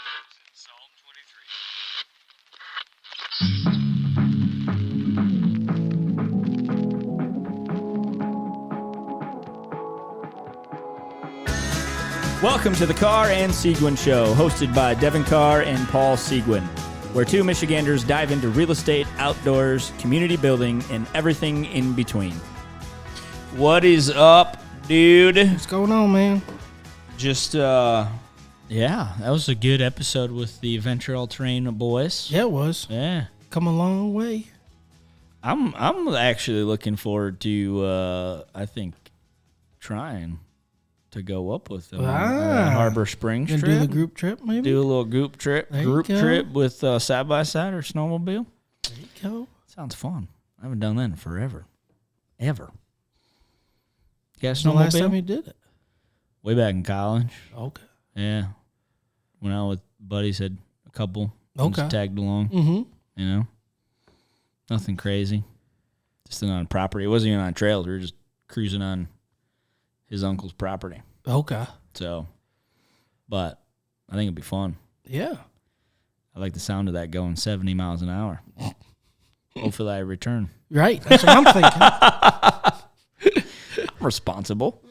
Psalm 23. Welcome to the Carr and Seguin Show, hosted by Devon Carr and Paul Seguin, where two Michiganders dive into real estate, outdoors, community building, and everything in between. What is up, dude? What's going on, man? Just, yeah, that was a good episode with the Adventure All Terrain boys. Yeah, it was. Yeah. Come a long way. I'm actually looking forward to, I think, trying to go up with them on Harbor Springs trip. Do the group trip, maybe? Do a little group trip with side-by-side or snowmobile. There you go. Sounds fun. I haven't done that in forever. Ever. You got a When's the snowmobile? last time you did it? Way back in college. Okay. Yeah. Went out with buddies, had a couple. Okay. Just tagged along. Mm-hmm. You know? Nothing crazy. Just on property. It wasn't even on trails. We were just cruising on his uncle's property. Okay. So, but I think it'd be fun. Yeah. I like the sound of that going 70 miles an hour. Hopefully I return. Right. That's what I'm thinking. I'm responsible.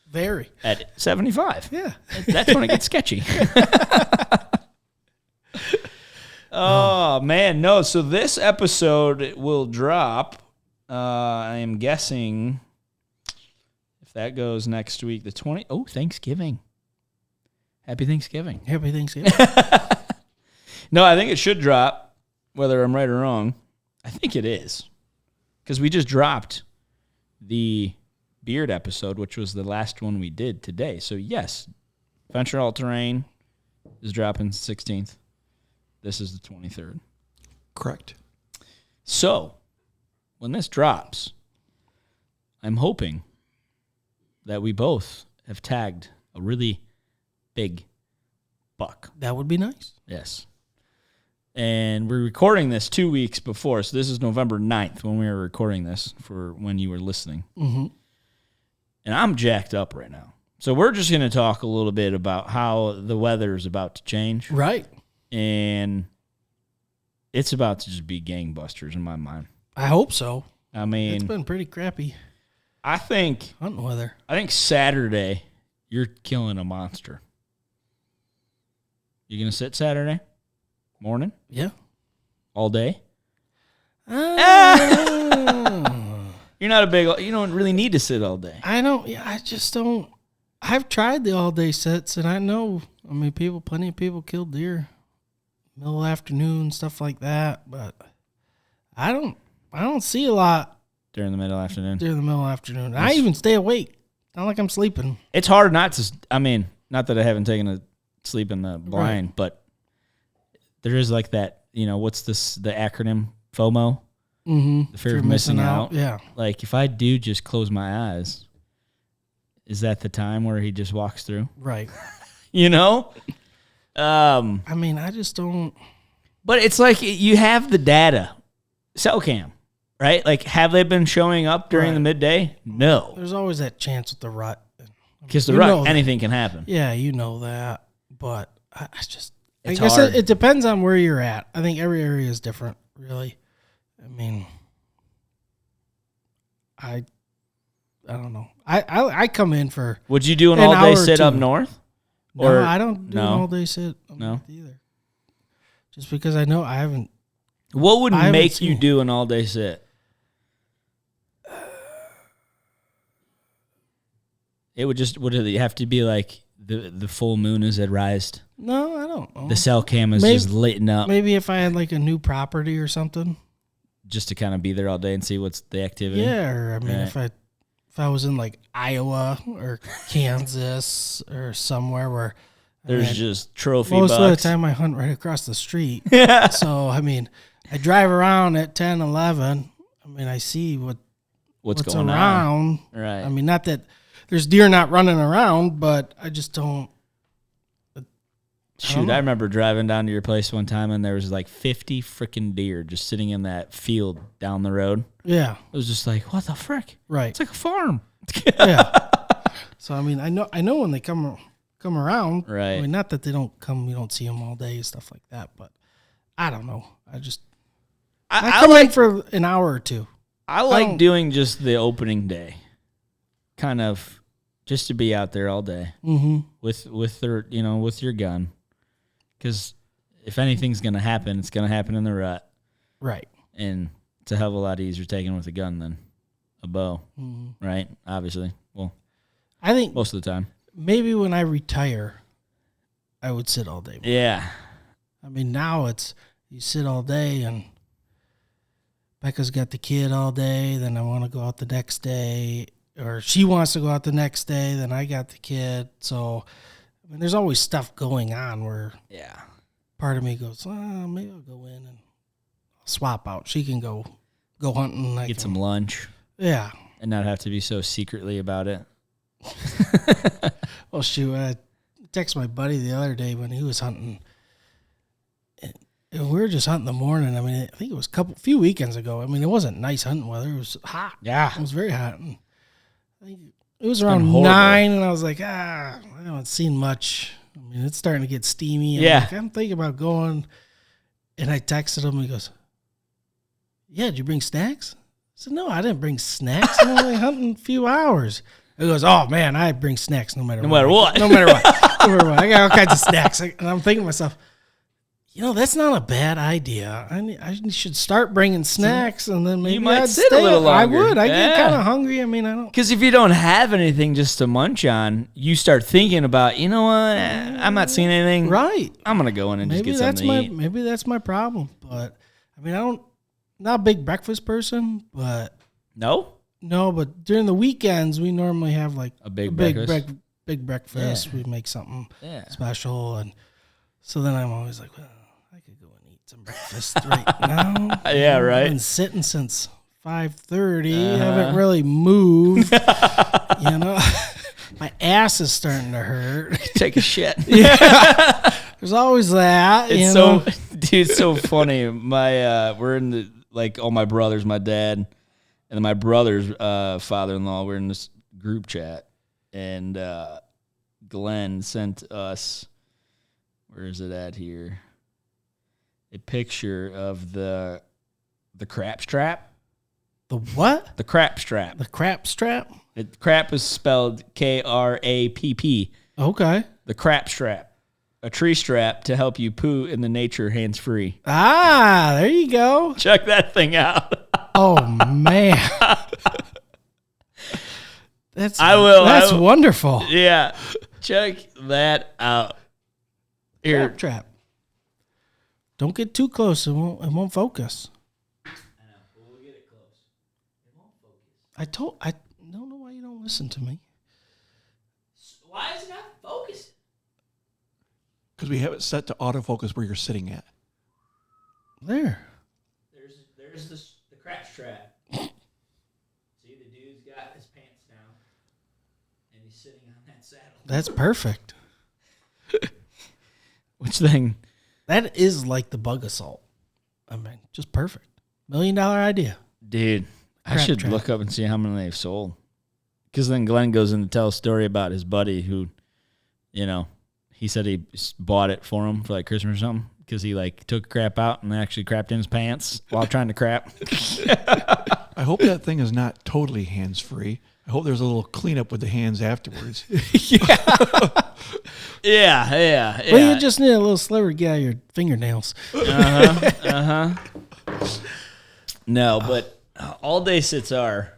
Very. At 75. Yeah. That's when it gets sketchy. Oh, man. No, so this episode will drop, I am guessing, if that goes next week, the 20th. Oh, Thanksgiving. Happy Thanksgiving. Happy Thanksgiving. No, I think it should drop, whether I'm right or wrong. I think it is. Because we just dropped the Beard episode, which was the last one we did today. So, yes, Venture All Terrain is dropping 16th. This is the 23rd. Correct. So, when this drops, I'm hoping that we both have tagged a really big buck. That would be nice. Yes. And we're recording this 2 weeks before, so this is November 9th when we were recording this for when you were listening. Mm-hmm. And I'm jacked up right now. So we're just going to talk a little bit about how the weather is about to change. Right. And it's about to just be gangbusters in my mind. I hope so. I mean, it's been pretty crappy I think hunting weather. Saturday, you're killing a monster. You going to sit Saturday morning? Yeah. All day? Oh. You're not you don't really need to sit all day. I just don't. I've tried the all-day sets, and I know, plenty of people kill deer middle of afternoon, stuff like that, but I don't see a lot During the middle afternoon? during the middle of afternoon. I even stay awake. Not like I'm sleeping. It's hard not to, not that I haven't taken a sleep in the blind, Right. but there is like that, what's the acronym? FOMO? Mm-hmm. The fear of missing out. Yeah. Like, if I do just close my eyes, is that the time where he just walks through? Right. I just don't. But it's like you have the data. Cell cam, right? Like, have they been showing up during the midday? No. There's always that chance with the rut. Because the rut, anything can happen. Yeah, you know that. But I just. It's I guess hard. it depends on where you're at. I think every area is different, really. I don't know. I come in for. Would you do an an all-day hour or sit up two. north? No, I don't do no? an all-day sit up No? north either. Just because I know I haven't. What would I haven't make you seen- do an all-day sit? Would it have to be like the full moon is at rise? No, I don't know. The cell cam is just lighting up Maybe if I had like a new property or something. just to kind of be there all day and see what's the activity? Yeah, or Right. if I was in like Iowa or Kansas or somewhere where There's just trophy most bucks. of the time I hunt right across the street. Yeah. So, I drive around at 10, 11. I see what's going around. on. Right. Not that there's deer not running around, but I just don't. Shoot, I remember driving down to your place one time and there was like 50 freaking deer just sitting in that field down the road. Yeah. It was just like, what the frick? Right. It's like a farm. Yeah. So I know when they come come around. Right. I mean, not that they don't come, you don't see them all day and stuff like that, but I don't know. I come in for an hour or two. I like doing just the opening day, kind of just to be out there all day with their, with your gun, because if anything's gonna happen, it's gonna happen in the rut, right? And it's a hell of a lot easier taking with a gun than a bow, right? Obviously, well, I think most of the time, maybe when I retire, I would sit all day. Yeah, I mean, now it's you sit all day and. Becca's got the kid all day, then I want to go out the next day, or she wants to go out the next day, then I got the kid. So, I mean, there's always stuff going on where part of me goes, maybe I'll go in and swap out. She can go hunting. Get some lunch. Yeah. And not have to be so secretly about it. Well, shoot, I texted my buddy the other day when he was hunting. We were just hunting in the morning. I mean, I think it was a few weekends ago. I mean, it wasn't nice hunting weather. It was hot. Yeah. It was very hot. And I think it was around 9, and I was like, I haven't seen much. I mean, it's starting to get steamy. I'm thinking about going. And I texted him. He goes, yeah, did you bring snacks? I said, no, I didn't bring snacks. I'm only hunting a few hours. He goes, oh, man, I bring snacks no matter what. No matter what. I got all kinds of snacks. And I'm thinking to myself, that's not a bad idea. I should start bringing snacks, and then maybe you might I'd sit a little longer. I would. I get kind of hungry. I mean, I don't. Because if you don't have anything just to munch on, you start thinking about, you know what? I'm not seeing anything. Right. I'm gonna go in and just get something to eat. Maybe that's my problem. But I mean, not a big breakfast person, but no. But during the weekends, we normally have like a big breakfast. Big breakfast. Yeah. We make something special, and so then I'm always like, well, I could go and eat some breakfast right now. Yeah, right. I've been sitting since 5:30. Haven't really moved. My ass is starting to hurt. Take a shit. Yeah, there's always that. It's so funny. We're in all my brothers, my dad, and my brother's father-in-law. We're in this group chat, and Glenn sent us. Where is it at here? A picture of the crap strap. The what? The crap strap. The crap strap? Crap is spelled Krapp. Okay. The crap strap. A tree strap to help you poo in the nature hands-free. Ah, there you go. Check that thing out. Oh, man. That's wonderful. Yeah. Check that out. Here. Crap trap. Don't get too close. It won't focus. I know. We'll get it close. It won't focus. I don't know why you don't listen to me. Why is it not focused? Because we have it set to autofocus where you're sitting at. There. There's the crap strap. See, the dude's got his pants down, and he's sitting on that saddle. That's perfect. Which thing? That is like the bug assault. I mean, just perfect. $1 million idea. Dude, I should look up and see how many they've sold. Because then Glenn goes in to tell a story about his buddy who, he said he bought it for him for like Christmas or something. Because he took crap out and actually crapped in his pants while trying to crap. I hope that thing is not totally hands-free. I hope there's a little cleanup with the hands afterwards. Yeah. Well, you just need a little sliver to get out of your fingernails. No, but all-day sits are...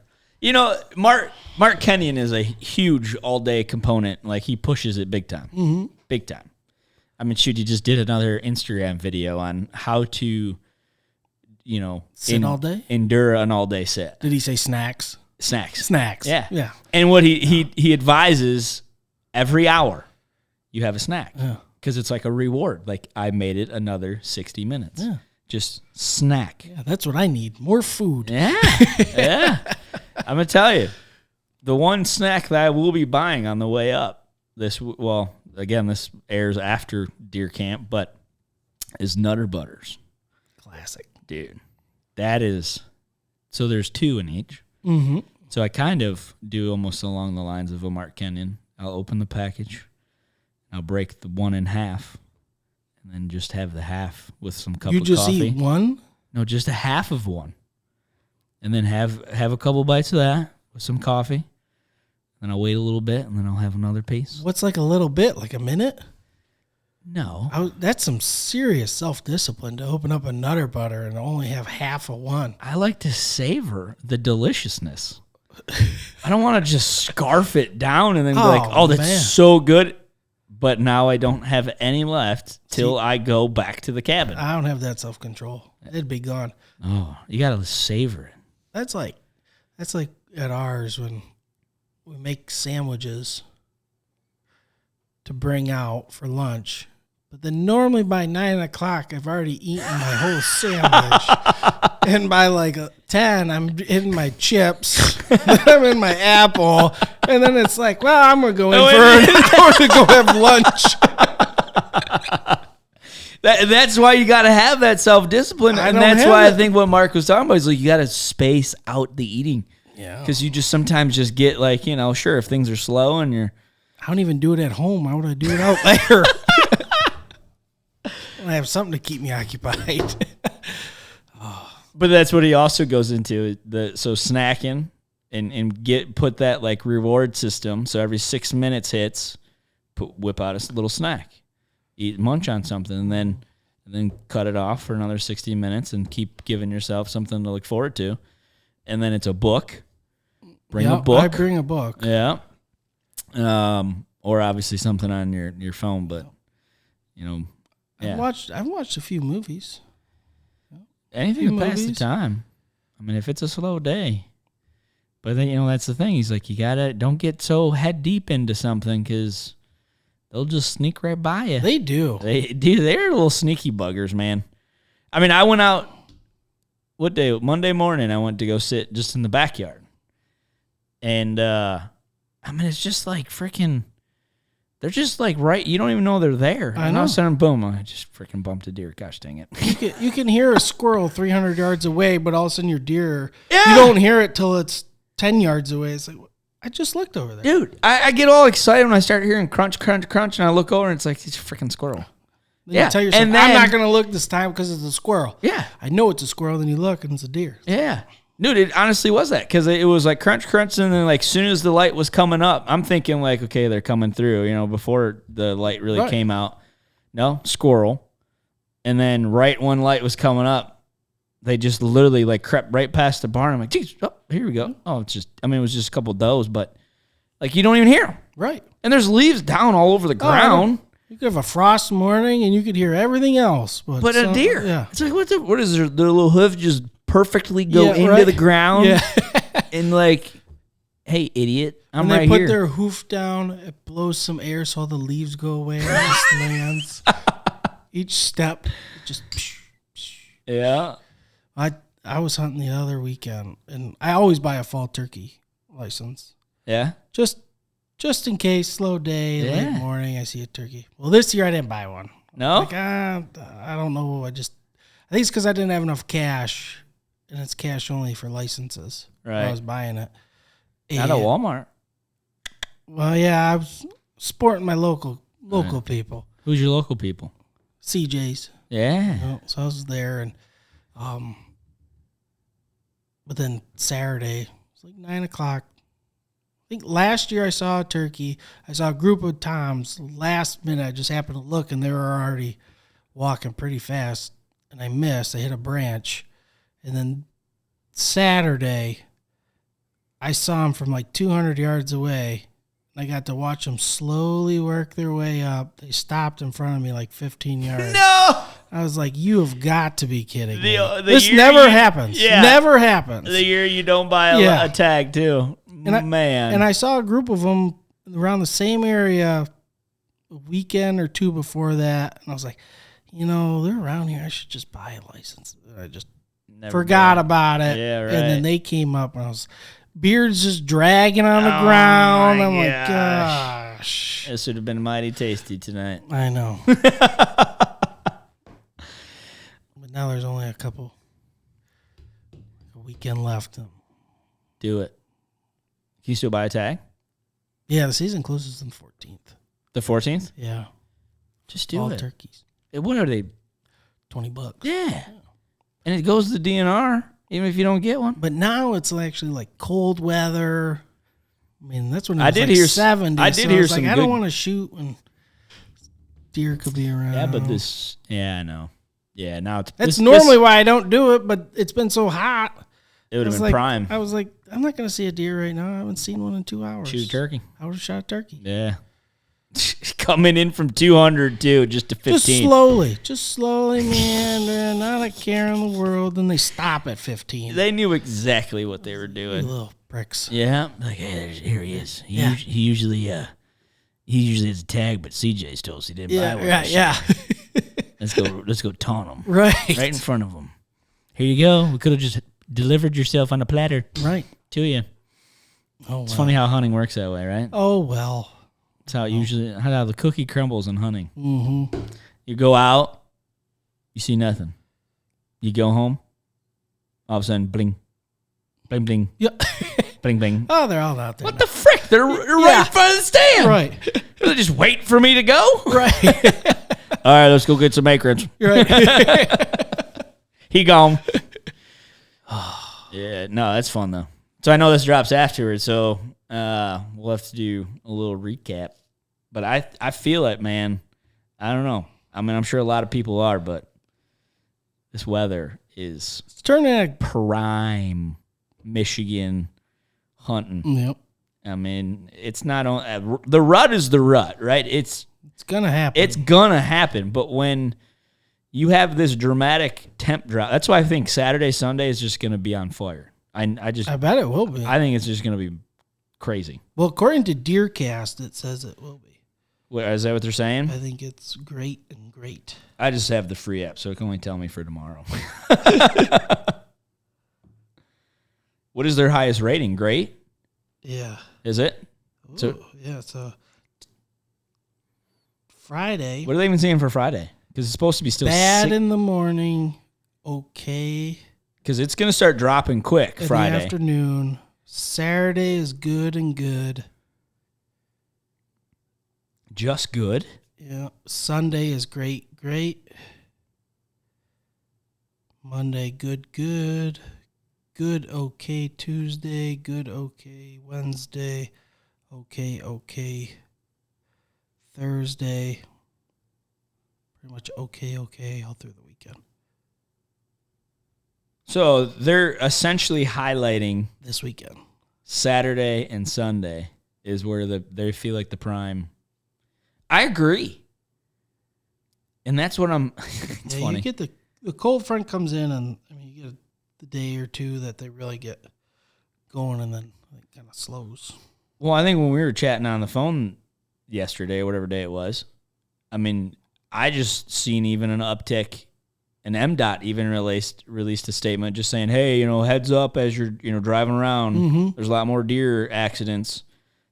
Mark Kenyon is a huge all-day component. He pushes it big time. Mm-hmm. Big time. I mean, shoot, he just did another Instagram video on how to, sit all day? Endure an all-day sit. Did he say snacks? Snacks. Yeah. And what he advises, every hour you have a snack. Yeah. Because it's like a reward. I made it another 60 minutes. Yeah. Just snack. Yeah, that's what I need. More food. Yeah. Yeah. I'm going to tell you, the one snack that I will be buying on the way up this airs after deer camp, but is Nutter Butters. Classic. Dude. That is, so there's 2 in each. Mm-hmm. So I kind of do almost along the lines of a Mark Kenyon. I'll open the package, I'll break the one in half, and then just have the half with some cup of coffee. You just eat one? No, just a half of one, and then have a couple bites of that with some coffee. Then I'll wait a little bit, and then I'll have another piece. What's like a little bit, like a minute? No. That's some serious self-discipline to open up a Nutter Butter and only have half of one. I like to savor the deliciousness. I don't want to just scarf it down and then be like, oh, that's man. so good. But now I don't have any left till I go back to the cabin. I don't have that self-control. It'd be gone. Oh, you got to savor it. That's like at ours when we make sandwiches to bring out for lunch. But then normally by 9 o'clock, I've already eaten my whole sandwich. And by like 10, I'm in my chips. Then I'm in my apple. And then it's like, well, I'm going to go in go have lunch. That's why you got to have that self-discipline. And that's why I think what Mark was talking about is like you got to space out the eating. Yeah. Because you just sometimes just get like, sure, if things are slow and you're. I don't even do it at home. Why would I do it out there? I have something to keep me occupied. But that's what he also goes into. So snacking and put that like reward system. So every 6 minutes hits, whip out a little snack, munch on something, and then cut it off for another 60 minutes and keep giving yourself something to look forward to. And then it's a book. Bring a book. I bring a book. Yeah. Or obviously something on your phone, but yeah. I've watched a few movies. Anything to pass the time. I mean, if it's a slow day. But then, that's the thing. He's like, don't get so head deep into something because they'll just sneak right by you. They do. They're little sneaky buggers, man. I mean, I went out, what day? Monday morning, I went to go sit just in the backyard. And, it's just like freaking, they're just like right, you don't even know they're there. I know. And all of a sudden, boom, I just freaking bumped a deer. Gosh dang it. You can hear a squirrel 300 yards away, but all of a sudden your deer, you don't hear it till it's 10 yards away. It's like, I just looked over there. Dude, I get all excited when I start hearing crunch, crunch, crunch, and I look over and it's like, it's a freaking squirrel. Then you tell yourself, I'm not going to look this time because it's a squirrel. Yeah. I know it's a squirrel, then you look and it's a deer. Yeah. Dude, it honestly was that because it was like crunch, crunch, and then like as soon as the light was coming up, I'm thinking like, okay, they're coming through, before the light really came out. No, squirrel. And then right when light was coming up, they just literally like crept right past the barn. I'm like, geez, here we go. Oh, it was just a couple of does, but like you don't even hear them. Right. And there's leaves down all over the ground. You could have a frost morning and you could hear everything else. But a deer. Yeah. It's like, what is their little hoof just perfectly go into the ground? Yeah. And like, hey, idiot, I'm when right they put here. their hoof down, it blows some air so all the leaves go away. And it just lands. Each step, just. Yeah. I was hunting the other weekend, and I always buy a fall turkey license. Yeah. Just in case, slow day, late morning, I see a turkey. Well, this year I didn't buy one. No? Like, I don't know. I think it's because I didn't have enough cash, and it's cash only for licenses. Right. I was buying it. Not at Walmart. Well, yeah, I was sporting my local people. Who's your local people? CJ's. Yeah. So I was there, and but then Saturday, it's like 9 o'clock. I think last year I saw a turkey. I saw a group of toms. Last minute, I just happened to look, and they were already walking pretty fast, and I missed. I hit a branch. And then Saturday, I saw them from like 200 yards away. I got to watch them slowly work their way up. They stopped in front of me like 15 yards. No! I was like, you have got to be kidding me. This never happens. Yeah. Never happens. The year you don't buy a tag, too. Man. I saw a group of them around the same area a weekend or two before that. And I was like, they're around here. I should just buy a license. I just forgot about it. Yeah, right. And then they came up and beard's just dragging on the ground. I'm like, gosh. This would have been mighty tasty tonight. I know. But now there's only a weekend left. Do it. Can you still buy a tag? Yeah, the season closes on the 14th. The 14th? Yeah. Just do All it. turkeys. What are they? $20. Yeah. And it goes to the DNR, even if you don't get one. But now it's actually like cold weather. I mean, that's when it I was did like hear 70. I did so hear was some like, I good- don't want to shoot when deer could be around. Yeah, but I know. Yeah, now it's... That's normally why I don't do it, but it's been so hot. It would have been like, prime. I was like, I'm not going to see a deer right now. I haven't seen one in 2 hours. Shoot a turkey. I would have shot a turkey. Yeah. Coming in from 200, too, just to 15. Just slowly, meandering, not a care in the world. Then they stop at 15. They knew exactly what they were doing. Little pricks. Yeah. Like, hey, here he is. Yeah. He usually has a tag, but CJ's told us he didn't buy one. Yeah. Let's go taunt him. Right. Right in front of him. Here you go. We could have just delivered yourself on a platter Right. to you. Oh, It's funny how hunting works that way, right? Oh, well. It's how how the cookie crumbles in hunting. Mm-hmm. You go out, you see nothing. You go home, all of a sudden, bling, bling, bling, Yeah. bling, bling. Oh, they're all out there. What the frick? They're right in front of the stand. Right. They just wait for me to go. Right. All right, let's go get some acorns. Right. He gone. Yeah, no, that's fun though. So I know this drops afterwards, so we'll have to do a little recap. But I feel it, man. I don't know. I mean, I'm sure a lot of people are, but this weather is It's turning prime Michigan hunting. Yep. I mean, it's not on the rut is the rut, right? It's gonna happen. It's gonna happen, but when you have this dramatic temp drop, that's why I think Saturday, Sunday is just gonna be on fire. I bet it will be. I think it's just gonna be crazy. Well, according to Deercast, it says it will be. Is that what they're saying? I think it's great and great. I just have the free app, so it can only tell me for tomorrow. What is their highest rating? Great? Yeah. Is it? Ooh, yeah, so Friday. What are they even saying for Friday? Because it's supposed to be still bad in the morning, okay. Because it's going to start dropping quick In Friday. the afternoon. Saturday is good and good. Just good? Yeah. Sunday is great, great. Monday, good, good. Good, okay. Tuesday, good, okay. Wednesday, okay, okay. Thursday, pretty much okay, okay, all through the weekend. So they're essentially highlighting This weekend. Saturday and Sunday is where they feel like the prime. I agree. And that's what I'm... it's Yeah, funny. you get the cold front comes in, and I mean, you get the day or two that they really get going, and then it kind of slows. Well, I think when we were chatting on the phone yesterday, whatever day it was, I mean, I just seen even an uptick. And MDOT even released a statement just saying, hey, heads up as you're driving around. Mm-hmm. There's a lot more deer accidents.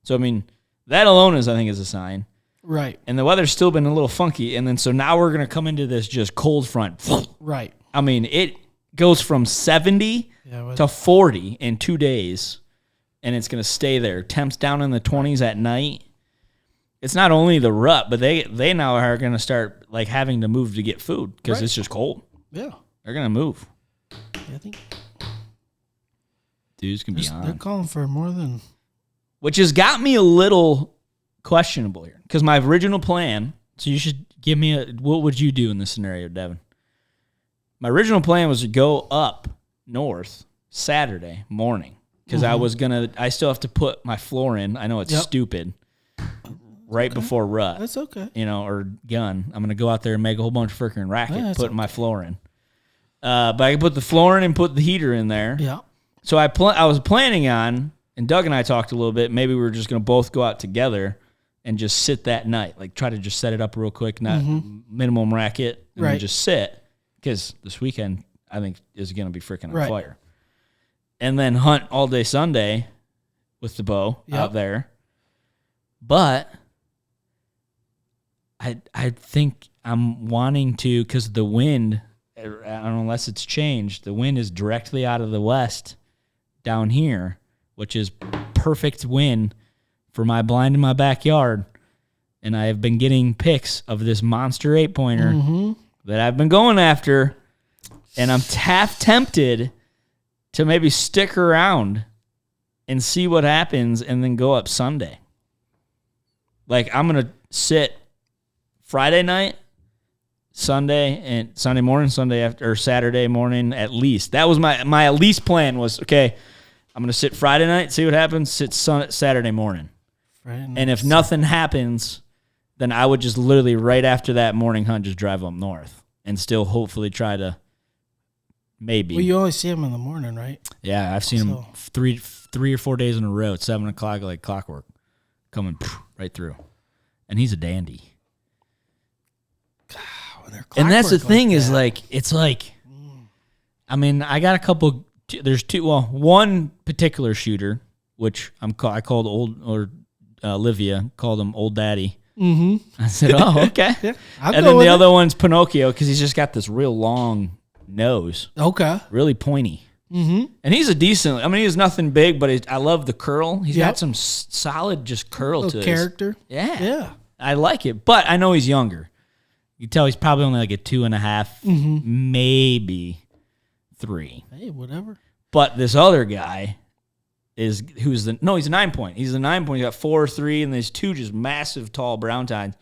So, I mean, that alone I think is a sign. Right. And the weather's still been a little funky. And then so now we're going to come into this just cold front. Right. I mean, it goes from 70 to 40 in 2 days. And it's going to stay there. Temps down in the 20s at night. It's not only the rut, but they now are going to start like having to move to get food because it's just cold. Yeah. They're going to move. Yeah, I think Dudes can be on. they're calling for more than... Which has got me a little questionable here. Because my original plan, so you should give me what would you do in this scenario, Devin? My original plan was to go up north Saturday morning. Because I still have to put my floor in. I know it's stupid. Right before rut. That's okay. Or gun. I'm going to go out there and make a whole bunch of freaking racket, putting my floor in. But I can put the floor in and put the heater in there. Yeah. So I was planning on, and Doug and I talked a little bit, maybe we were just going to both go out together and just sit that night. Like try to just set it up real quick, not minimum racket, and then just sit. Because this weekend, I think, is going to be freaking on fire. And then hunt all day Sunday with the bow out there. But... I think I'm wanting to, because the wind, I don't know, unless it's changed, the wind is directly out of the west down here, which is perfect wind for my blind in my backyard. and I have been getting pics of this monster 8-pointer that I've been going after, and I'm half tempted to maybe stick around and see what happens and then go up Sunday. Like, I'm going to sit Friday night, Sunday, and Sunday morning, Sunday after, or Saturday morning at least. That was my at least plan was, okay, I'm going to sit Friday night, see what happens, sit Saturday morning. And if nothing happens, then I would just literally right after that morning hunt just drive up north and still hopefully try to maybe. Well, you always see him in the morning, right? Yeah, I've seen him 3 or 4 days in a row at 7 o'clock like clockwork coming right through. And he's a dandy. And that's the thing is like, it's like, I mean, I got a couple, there's one particular shooter, which I called Olivia called him Old Daddy. Mm-hmm. I said, oh, okay. Yeah, and then the other one's Pinocchio because he's just got this real long nose. Okay. Really pointy. Mm-hmm. And he's a decent, I mean, he's nothing big, but I love the curl. He's got some solid just curl to character. Yeah. I like it, but I know he's younger. You can tell he's probably only like a 2.5, maybe 3. Hey, whatever. But this other guy he's a 9-point. He's a 9-point. He's got 4, 3, and there's 2 just massive, tall brown tines.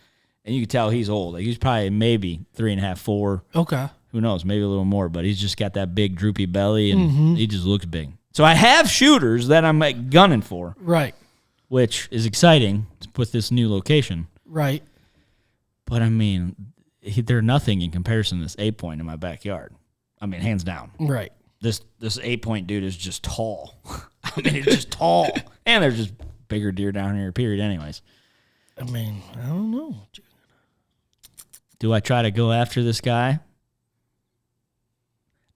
And you can tell he's old. Like he's probably maybe 3.5, 4. Okay. Who knows? Maybe a little more. But he's just got that big droopy belly, and he just looks big. So I have shooters that I'm like gunning for. Right. Which is exciting with this new location. Right. But I mean, they're nothing in comparison to this 8-point in my backyard. I mean, hands down. Right. This 8-point dude is just tall. I mean, it's just tall. And there's just bigger deer down here, period, anyways. I mean, I don't know. Do I try to go after this guy?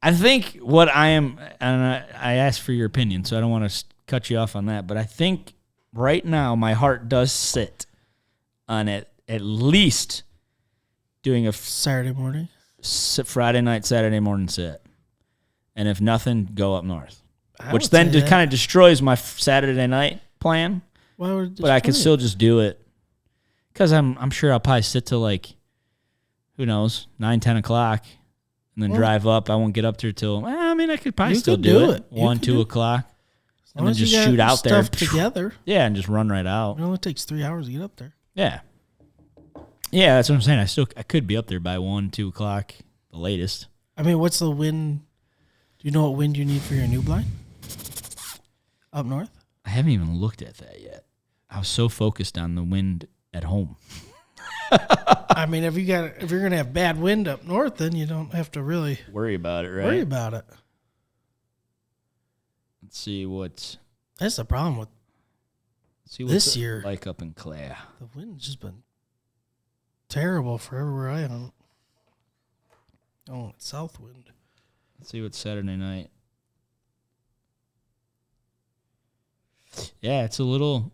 I think what I am, and I asked for your opinion, so I don't want to cut you off on that, but I think right now my heart does sit on it, at least doing a Saturday morning, Friday night, Saturday morning sit. And if nothing, go up north. Which then kind of destroys my Saturday night plan. Why would but I can still just do it. Because I'm sure I'll probably sit till like, who knows, 9, 10 o'clock. And then drive up. I won't get up there till, I mean, I could probably still do it. 1, 2 o'clock. And then just shoot out there. Together. Yeah, and just run right out. It only takes 3 hours to get up there. Yeah. Yeah, that's what I'm saying. I could be up there by 1, 2 o'clock, the latest. I mean, what's the wind? Do you know what wind you need for your new blind? Up north? I haven't even looked at that yet. I was so focused on the wind at home. I mean, if you're gonna have bad wind up north, then you don't have to really worry about it, right? Worry about it. Let's see what's. That's the problem with this year. Like up in Clare, the wind's just been terrible for everywhere I am. Oh, it's south wind. Let's see what's Saturday night. Yeah, it's a little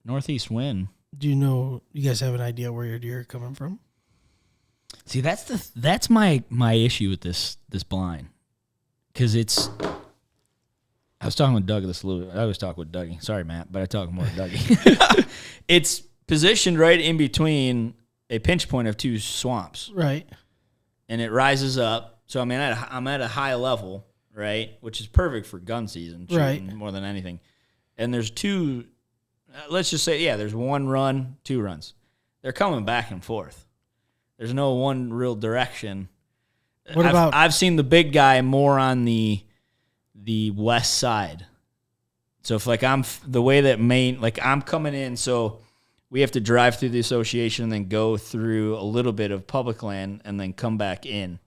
northeast wind. Do you guys have an idea where your deer are coming from? See, that's my issue with this blind. Because I was talking with Doug this a little bit. I always talk with Dougie. Sorry, Matt, but I talk more with Dougie. It's positioned right in between a pinch point of 2 swamps. Right. And it rises up. So I'm at a high level, right? Which is perfect for gun season, right? More than anything. And there's 2, let's just say, there's 1 run, 2 runs. They're coming back and forth. There's no one real direction. I've seen the big guy more on the west side. So if I'm the way that I'm coming in, so we have to drive through the association and then go through a little bit of public land and then come back in.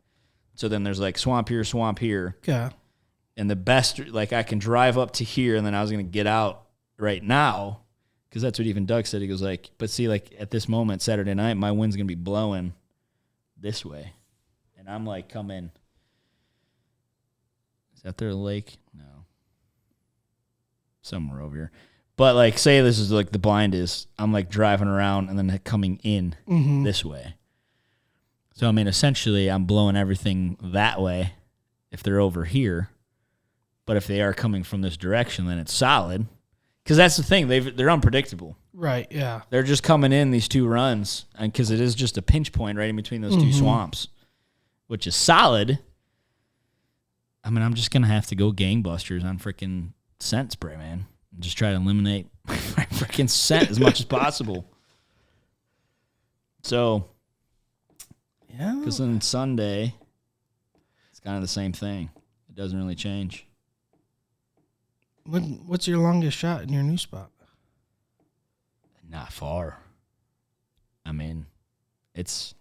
So then there's swamp here. Okay. And the best, I can drive up to here and then I was going to get out right now because that's what even Doug said. He goes but see, at this moment, Saturday night, my wind's going to be blowing this way. And I'm coming. Is that there a lake? No. Somewhere over here. But say this is the blind is, I'm driving around and then coming in this way. So I mean, essentially, I'm blowing everything that way if they're over here. But if they are coming from this direction, then it's solid Because that's the thing. They're unpredictable. Right, yeah. They're just coming in these 2 runs, and because it is just a pinch point right in between those 2 swamps, which is solid. I mean, I'm just going to have to go gangbusters on freaking scent spray, man. And just try to eliminate my freaking scent as much as possible. So, Yeah. because then Sunday, it's kind of the same thing. It doesn't really change. What's your longest shot in your new spot? Not far. I mean, it's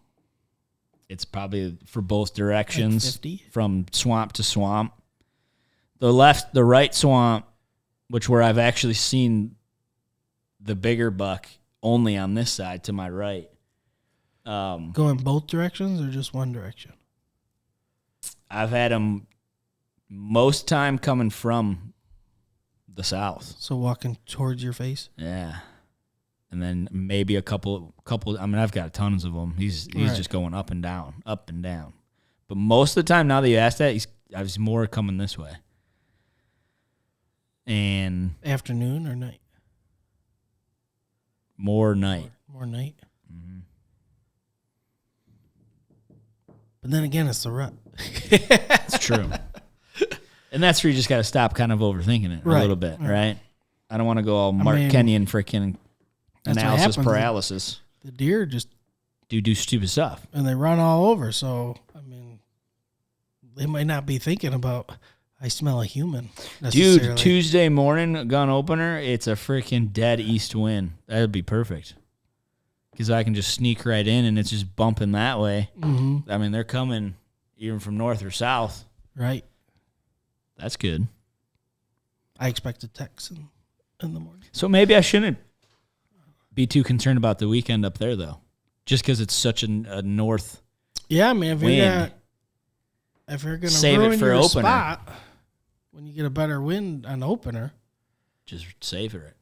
probably for both directions, Like 50? from swamp to swamp. The right swamp, which where I've actually seen the bigger buck only on this side to my right. Going both directions or just one direction? I've had him most time coming from the south. So walking towards your face? Yeah. And then maybe a couple. I mean, I've got tons of them. He's Right. just going up and down. But most of the time, now that you ask that, I was more coming this way. And Afternoon or night? more night. More night? Mm-hmm. But then again, it's the rut. It's true. And that's where you just got to stop kind of overthinking it a Right. little bit, right? I don't want to go all I Mark mean, Kenyon freaking that's what analysis happens. paralysis. The deer just, Do stupid stuff. and they run all over. So, I mean, they might not be thinking about, I smell a human. Dude, necessarily. Tuesday morning gun opener, it's a freaking dead east wind. That would be perfect. Because I can just sneak right in and it's just bumping that way. Mm-hmm. I mean, they're coming even from north or south. Right. That's good. I expect a text in the morning. So maybe I shouldn't be too concerned about the weekend up there, though. Just because it's such a north. Yeah, man. If you're gonna Save it ruin for your opener. spot, when you get a better wind on opener, Just savor it.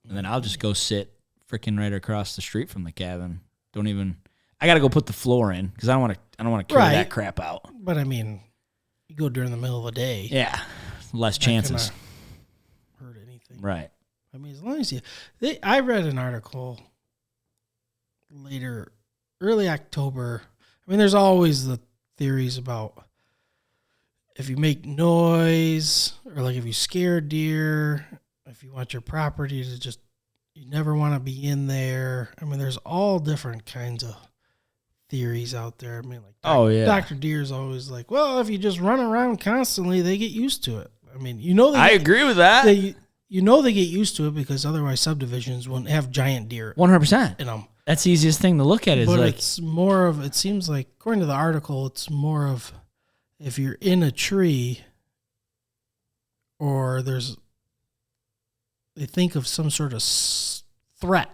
And then I'll just go sit freaking right across the street from the cabin. I got to go put the floor in because I don't want to carry Right. that crap out. but I mean, you go during the middle of the day. Yeah. Less not chances. gonna hurt anything. Right. I mean, as long as I read an article early October. I mean, there's always the theories about if you make noise or like if you scare deer, if you want your property to just, you never want to be in there. I mean, there's all different kinds of theories out there. I mean, like, Dr. Deer's always like, well, if you just run around constantly, they get used to it. I mean, I agree with that. they get used to it because otherwise subdivisions wouldn't have giant deer 100%. in them. That's the easiest thing to look at is But like, it's more of, it seems like, according to the article, it's more of if you're in a tree or they think of some sort of threat,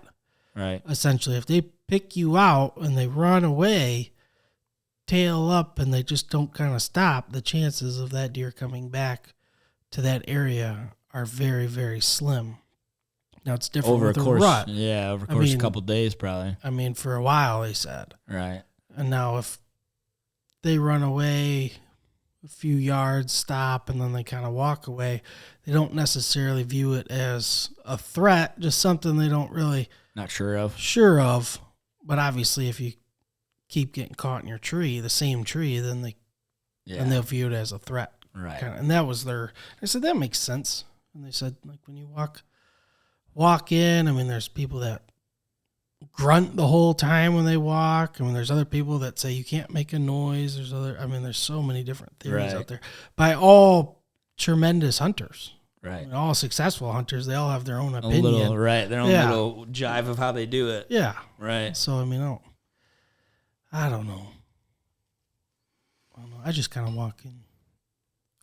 right. essentially. If they pick you out and they run away, tail up, and they just don't kind of stop, the chances of that deer coming back to that area are very, very slim. Now, it's different Over a with the course. rut. Yeah, over a I course mean- of a couple days probably. I mean, for a while, they said. Right. And now if they run away a few yards, stop, and then they kind of walk away, they don't necessarily view it as a threat, just something they don't really Not sure of. sure of. But obviously, if you keep getting caught in your tree, the same tree, then Yeah. they'll view it as a threat. Right. Kinda. And that was I said, that makes sense. And they said, like, when you walk in, I mean, there's people that grunt the whole time when they walk. I mean, there's other people that say you can't make a noise. There's so many different theories Right. out there by all tremendous hunters. I Right. mean, all successful hunters, they all have their own A opinion. little, right. Their own Yeah. little jive of how they do it. Yeah. Right. So, I mean, I don't know. I just kind of walk in.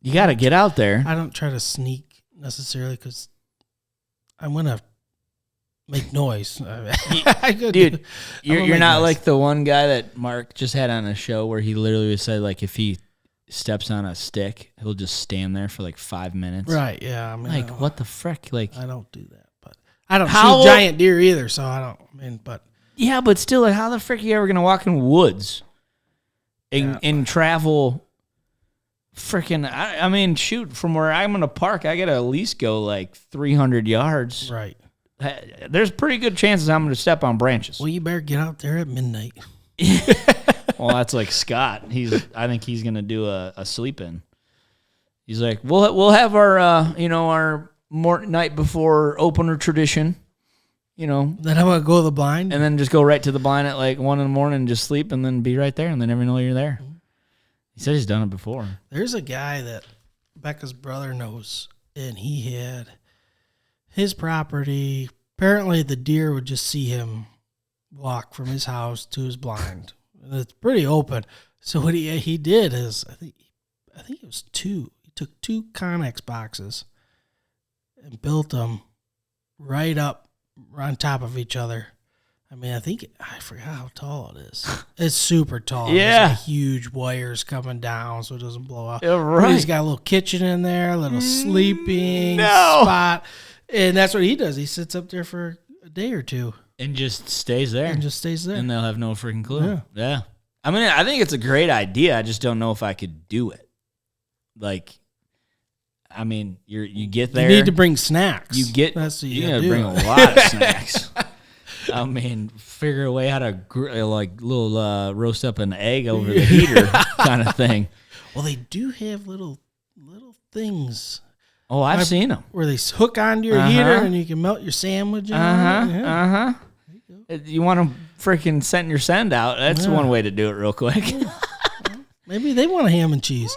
You got to get out there. I don't try to sneak necessarily because I'm going to make noise. Dude, you're make not noise. like the one guy that Mark just had on a show where he literally said, like, if he steps on a stick, he'll just stand there for like 5 minutes. Right, yeah. I mean, Like, what the frick? Like, I don't do that, but I don't How- shoot giant deer either, so I don't. I mean, but yeah, but still, like, how the frick are you ever going to walk in woods and travel freaking, I mean, shoot, from where I'm going to park, I got to at least go like 300 yards. Right. There's pretty good chances I'm going to step on branches. Well, you better get out there at midnight. Well, that's like Scott. I think he's going to do a sleep in. He's like, we'll have our, our night before opener tradition, Then I'm going to go to the blind. and then just go right to the blind at like 1 a.m. and just sleep and then be right there and they never know you're there. He said he's done it before. There's a guy that Becca's brother knows, and he had his property. Apparently, the deer would just see him walk from his house to his blind. And it's pretty open. So what he did is, I think it was two. He took 2 Connex boxes and built them right up on top of each other. I mean, I forgot how tall it is. It's super tall. Yeah. There's like huge wires coming down so it doesn't blow up. Yeah, right. He's got a little kitchen in there, a little sleeping spot. And that's what he does. He sits up there for a day or two. And just stays there. And just stays there. And they'll have no freaking clue. Yeah. Yeah. I mean, I think it's a great idea. I just don't know if I could do it. Like, I mean, you get there. You need to bring snacks. That's what you gotta bring a lot of snacks. I mean, figure a way how to roast up an egg over the heater kind of thing. Well, they do have little things. Oh, I've seen them. Where they hook onto your heater and you can melt your sandwich. You want to freaking send your send out. That's one way to do it real quick. Maybe they want a ham and cheese.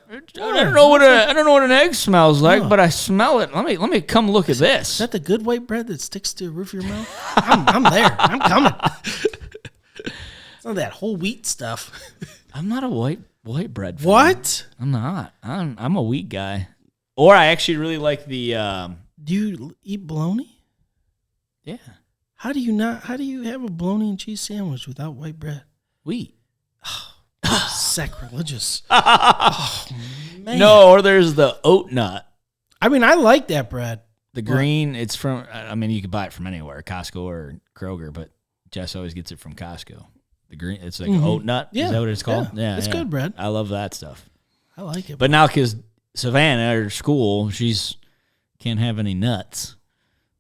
I don't know what an egg smells like, but I smell it. Let me come look at this. Is that the good white bread that sticks to the roof of your mouth? I'm there. I'm coming. It's not that whole wheat stuff. I'm not a white bread fan. What? I'm not. I'm a wheat guy. Or I actually really like the. Do you eat bologna? Yeah. How do you have a bologna and cheese sandwich without white bread? Wheat. Sacrilegious. Oh, man. No, or there's the oat nut. I mean, I like that bread. The green, it's from, I mean, you can buy it from anywhere, Costco or Kroger, but Jess always gets it from Costco. The green, it's like oat nut. Yeah. Is that what it's called? Yeah. It's good bread. I love that stuff. I like it. But now, because Savannah at her school, can't have any nuts.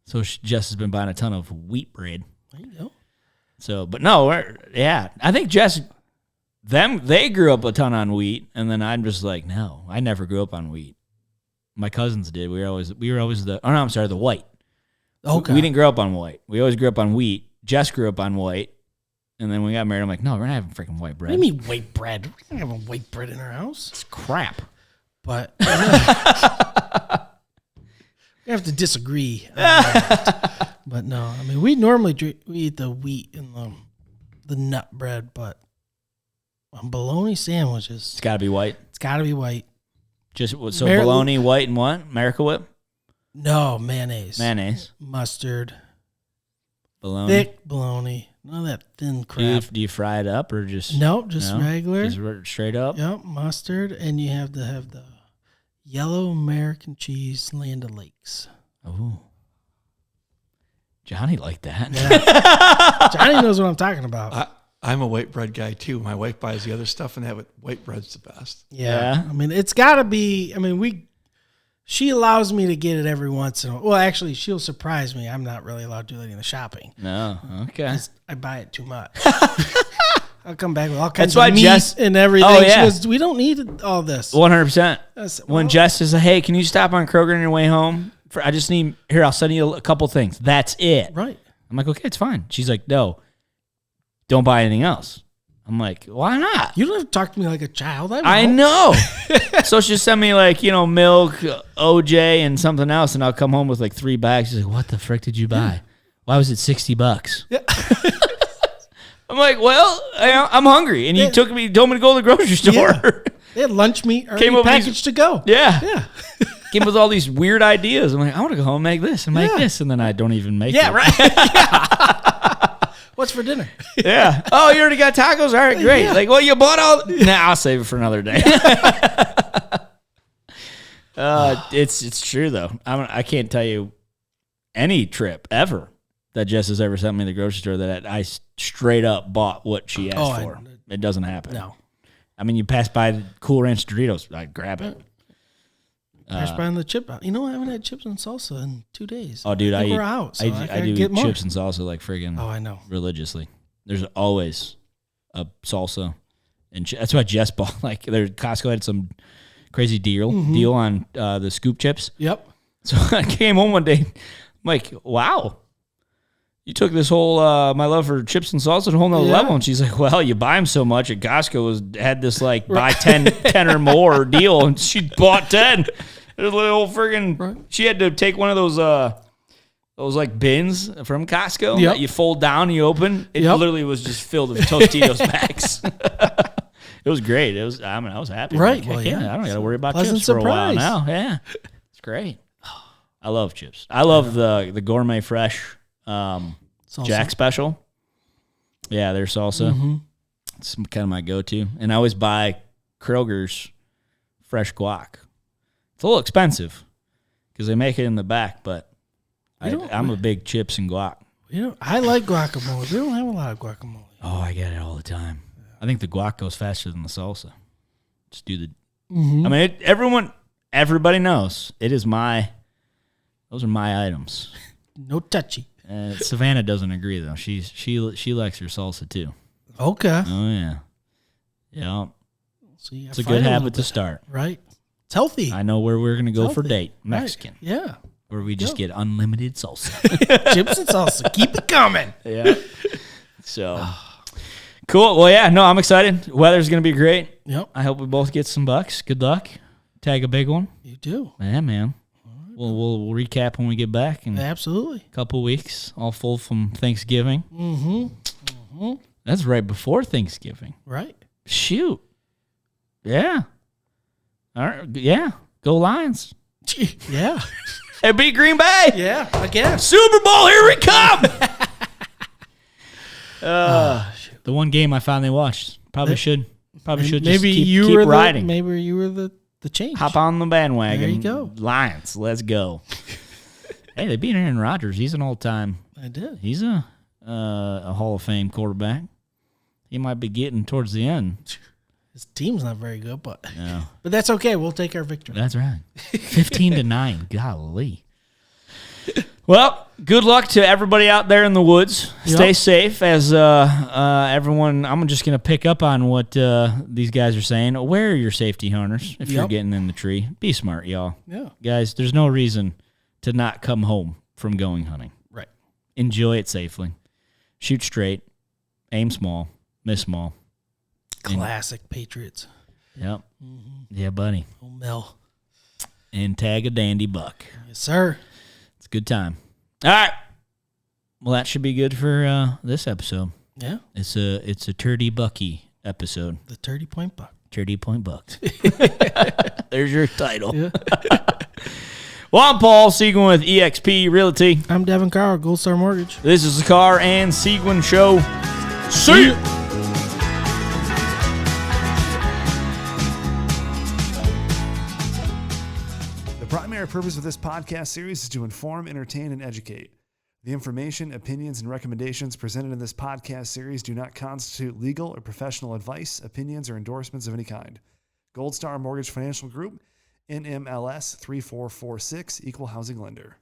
So Jess has been buying a ton of wheat bread. There you go. So, but no, I think Jess, they grew up a ton on wheat, and then I'm just like, no, I never grew up on wheat. My cousins did. We were always the white. Okay. We didn't grow up on white. We always grew up on wheat. Jess grew up on white, and then we got married. I'm like, no, we're not having freaking white bread. What do you mean white bread? We don't have white bread in our house. It's crap. But we have to disagree on that. But no, I mean, we normally we eat the wheat and the nut bread, but on bologna sandwiches, It's got to be white. it's got to be white. Just so bologna, white, and what? America Whip? No, mayonnaise. Mayonnaise. Mustard. Bologna. Thick bologna. None of that thin crap. Do you fry it up or just? Nope, just regular. Just straight up? Yep, mustard. And you have to have the yellow American cheese Land O'Lakes. Oh. Johnny liked that. Yeah. Johnny knows what I'm talking about. I'm a white bread guy too. My wife buys the other stuff, and white bread's the best. Yeah. I mean, it's got to be. I mean, she allows me to get it every once in a while. Well, actually, she'll surprise me. I'm not really allowed to do any of the shopping. No. Okay. I buy it too much. I'll come back with all kinds That's why of meat Jess- and everything. Oh, yeah. She goes, we don't need all this. 100%. When Jess says, hey, can you stop on Kroger on your way home? I'll send you a couple things. That's it. Right. I'm like, okay, it's fine. She's like, no, don't buy anything else. I'm like, why not? You don't have to talk to me like a child. I know. So she'll send me milk, OJ, and something else, and I'll come home with 3 bags. She's like, what the frick did you buy? Why was it $60? Yeah. I'm like, well, I'm hungry, and you told me to go to the grocery store. Yeah. They had lunch meat already packaged to go. Yeah. Yeah. Came with all these weird ideas. I'm like, I want to go home and make this and make this, and then I don't even make it. Yeah, right. What's for dinner? Yeah. Oh, you already got tacos? All right, great. Yeah. Well, you bought all. Nah, I'll save it for another day. It's true though. I can't tell you any trip ever that Jess has ever sent me to the grocery store that I straight up bought what she asked for. It doesn't happen. No. I mean, you pass by the Cool Ranch Doritos, I'd grab it. Crash by on the chip. You know, I haven't had chips and salsa in 2 days. Oh, dude, we're out. So I do get eat more. chips and salsa like friggin' Oh, I know. religiously. There's always a salsa, and that's why Jess bought like Costco had some crazy deal on the scoop chips. Yep. So I came home one day, I'm like, wow, you took this whole my love for chips and salsa to a whole nother level. And she's like, well, you buy them so much at Costco had this like buy 10 or more deal, and she bought 10. There's a little friggin' she had to take one of those like bins from Costco that you fold down and you open. It literally was just filled with Tostitos bags. It was great. I was happy. Right. Like, I don't got to worry about Pleasant chips for a while surprise. now. Yeah. It's great. I love chips. I love the Gourmet Fresh Jack Special. Yeah, their salsa. It's kind of my go-to. And I always buy Kroger's fresh guac. It's a little expensive because they make it in the back, but I'm a big chips and guac. I like guacamole. We don't have a lot of guacamole. Oh, I get it all the time. I think the guac goes faster than the salsa. Just do the. I mean, everybody knows it is those are my items. No touchy. Savannah doesn't agree though. She likes her salsa too. Okay. Oh yeah, yeah. So it's a good habit to start. Right. It's healthy. I know where we're gonna go for date. Mexican. Right. Yeah. Where we just get unlimited salsa. Chips and salsa. Keep it coming. Yeah. So cool. Well, yeah. No, I'm excited. Weather's gonna be great. Yep. I hope we both get some bucks. Good luck. Tag a big one. You do. Yeah, man. We'll recap when we get back in Absolutely. a couple weeks. All full from Thanksgiving. That's right before Thanksgiving. Right. Shoot. Yeah. All right. Yeah. Go Lions. Yeah. Hey, beat Green Bay. Yeah. I guess. Super Bowl, here we come. The one game I finally watched. Probably should just keep riding. Maybe you were the change. Hop on the bandwagon. There you go. Lions, let's go. Hey, they beat Aaron Rodgers. He's an all-time. I did. He's a Hall of Fame quarterback. He might be getting towards the end. His team's not very good, but No. but that's okay. We'll take our victory. That's right. 15-9. Golly. Well, good luck to everybody out there in the woods. Stay safe as everyone. I'm just going to pick up on what these guys are saying. Wear your safety harness if you're getting in the tree. Be smart, y'all. Yeah. Guys, there's no reason to not come home from going hunting. Right. Enjoy it safely. Shoot straight. Aim small. Miss small. Classic Patriots. Yep. Yeah, buddy. Oh, Mel. And tag a dandy buck. Yes, sir. It's a good time. All right. Well, that should be good for this episode. Yeah. It's a Turdy Bucky episode. The 30-point buck. Turdy Point Buck. There's your title. Yeah. Well, I'm Paul Seguin with eXp Realty. I'm Devon Carr, Gold Star Mortgage. This is the Carr and Seguin Show. See ya. The primary purpose of this podcast series is to inform, entertain, and educate. The information, opinions, and recommendations presented in this podcast series do not constitute legal or professional advice, opinions, or endorsements of any kind. Gold Star Mortgage Financial Group, NMLS 3446, Equal Housing Lender.